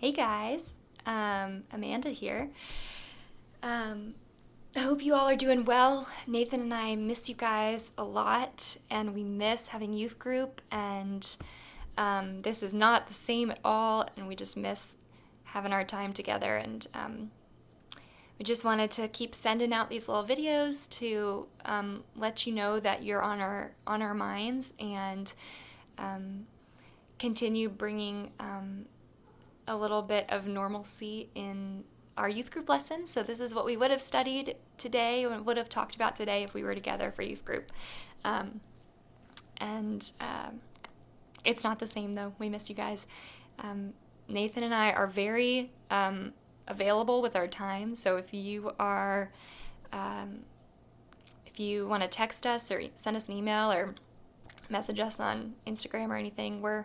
Hey guys, Amanda here. I hope you all are doing well. Nathan and I miss you guys a lot, and we miss having youth group, and this is not the same at all, and we just miss having our time together. And we just wanted to keep sending out these little videos to let you know that you're on our minds and continue bringing a little bit of normalcy in our youth group lessons. So this is what we would have studied today and would have talked about today if we were together for youth group. And it's not the same though. We miss you guys. Nathan and I are very available with our time. So if you want to text us or send us an email or message us on Instagram or anything, we're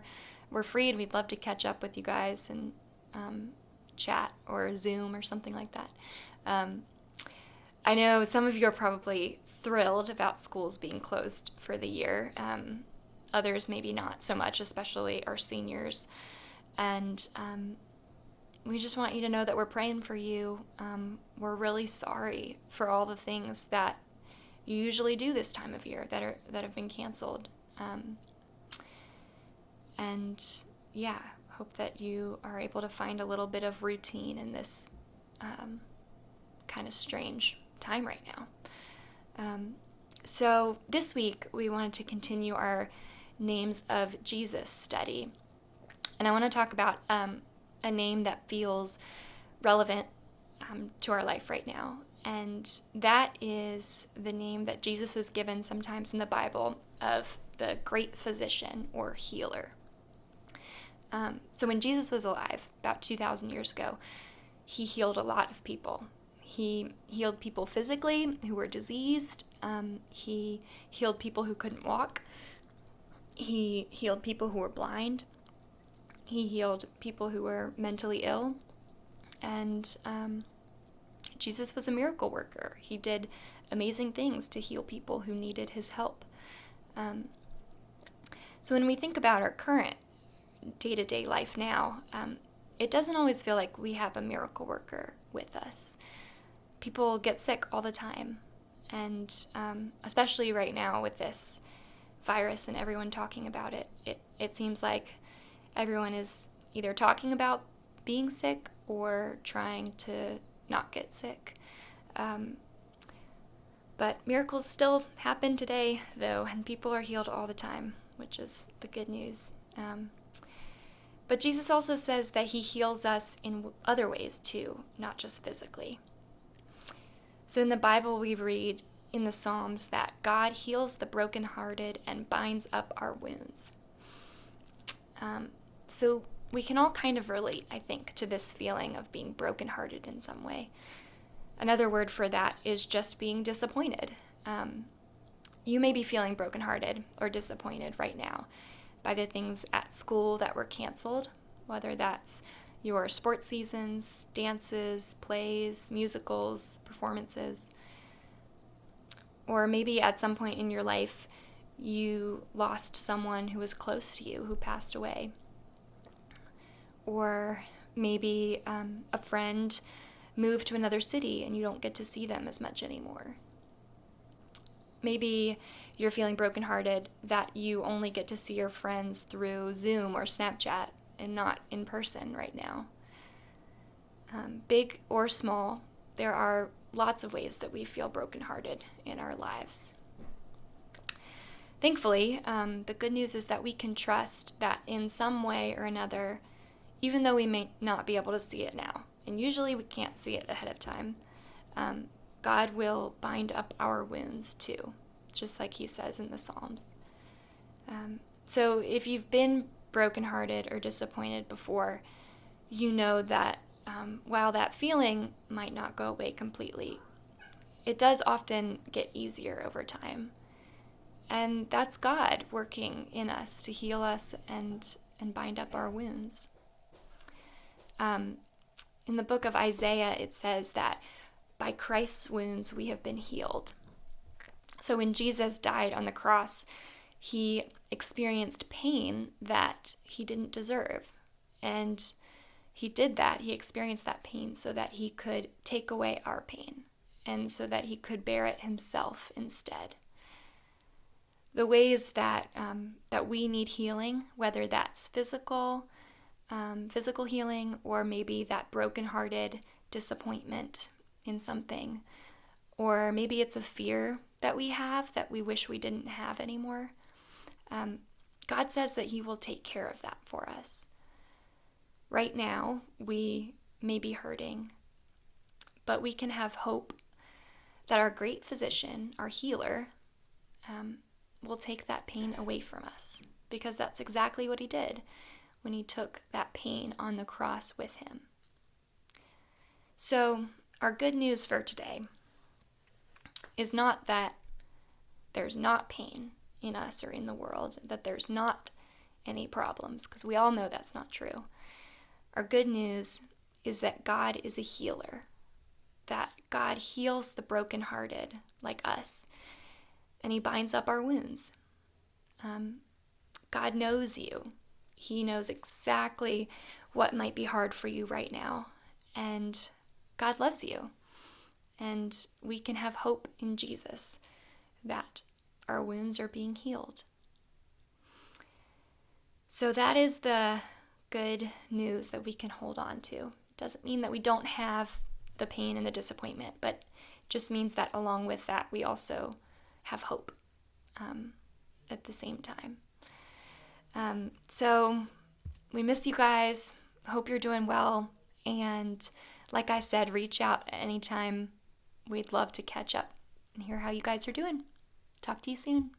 free, and we'd love to catch up with you guys and chat or Zoom or something like that. I know some of you are probably thrilled about schools being closed for the year. Others maybe not so much, especially our seniors. And we just want you to know that we're praying for you. We're really sorry for all the things that you usually do this time of year that have been canceled. And yeah, hope that you are able to find a little bit of routine in this kind of strange time right now. So this week we wanted to continue our Names of Jesus study. And I want to talk about a name that feels relevant to our life right now. And that is the name that Jesus is given sometimes in the Bible of the great physician or healer. So when Jesus was alive, about 2,000 years ago, he healed a lot of people. He healed people physically who were diseased. He healed people who couldn't walk. He healed people who were blind. He healed people who were mentally ill. And Jesus was a miracle worker. He did amazing things to heal people who needed his help. So when we think about our current day-to-day life now, it doesn't always feel like we have a miracle worker with us. People get sick all the time, and especially right now with this virus and everyone talking about it, it seems like everyone is either talking about being sick or trying to not get sick. But miracles still happen today, though, and people are healed all the time, which is the good news. But Jesus also says that he heals us in other ways too, not just physically. So in the Bible, we read in the Psalms that God heals the brokenhearted and binds up our wounds. So we can all kind of relate, I think, to this feeling of being brokenhearted in some way. Another word for that is just being disappointed. You may be feeling brokenhearted or disappointed right now by the things at school that were canceled, whether that's your sports seasons, dances, plays, musicals, performances. Or maybe at some point in your life, you lost someone who was close to you who passed away. Or maybe a friend moved to another city and you don't get to see them as much anymore. Maybe you're feeling brokenhearted that you only get to see your friends through Zoom or Snapchat and not in person right now. Big or small, there are lots of ways that we feel brokenhearted in our lives. Thankfully, the good news is that we can trust that in some way or another, even though we may not be able to see it now, and usually we can't see it ahead of time, God will bind up our wounds too, just like he says in the Psalms. So if you've been brokenhearted or disappointed before, you know that while that feeling might not go away completely, it does often get easier over time. And that's God working in us to heal us and bind up our wounds. In the book of Isaiah, it says that by Christ's wounds we have been healed. So when Jesus died on the cross, he experienced pain that he didn't deserve. And He did that. He experienced that pain so that he could take away our pain and so that he could bear it himself instead. The ways that we need healing, whether that's physical healing, or maybe that brokenhearted disappointment in something, or maybe it's a fear that we have that we wish we didn't have anymore. God says that he will take care of that for us. Right now, we may be hurting, but we can have hope that our great physician, our healer, will take that pain away from us, because that's exactly what he did when he took that pain on the cross with him. So, our good news for today is not that there's not pain in us or in the world, that there's not any problems, because we all know that's not true. Our good news is that God is a healer, that God heals the brokenhearted like us, and he binds up our wounds. God knows you. He knows exactly what might be hard for you right now, and God loves you. And we can have hope in Jesus that our wounds are being healed. So that is the good news that we can hold on to. It doesn't mean that we don't have the pain and the disappointment, but just means that along with that, we also have hope at the same time. So we miss you guys. Hope you're doing well. And like I said, reach out anytime. We'd love to catch up and hear how you guys are doing. Talk to you soon.